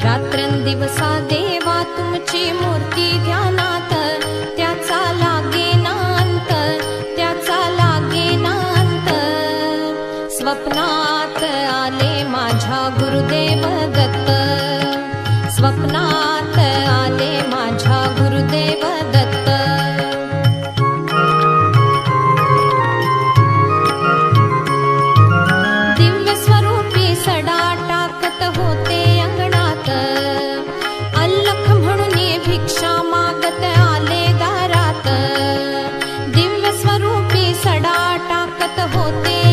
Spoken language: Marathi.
रात्रंदिवसा देवा तुमची मूर्ती ध्यानात, त्याचा लागेना अंत, त्याचा लागेना अंत. स्वप्नात आले माझ्या गुरुदेव दत्त, स्वप्नात आले माझ्या गुरुदेव दत्त. दिव्य स्वरूपी सडा टाकत होते अंगणात, अल्लख म्हणून भिक्षा मागत आले दारात. दिव्य स्वरूपी सडा टाकत होते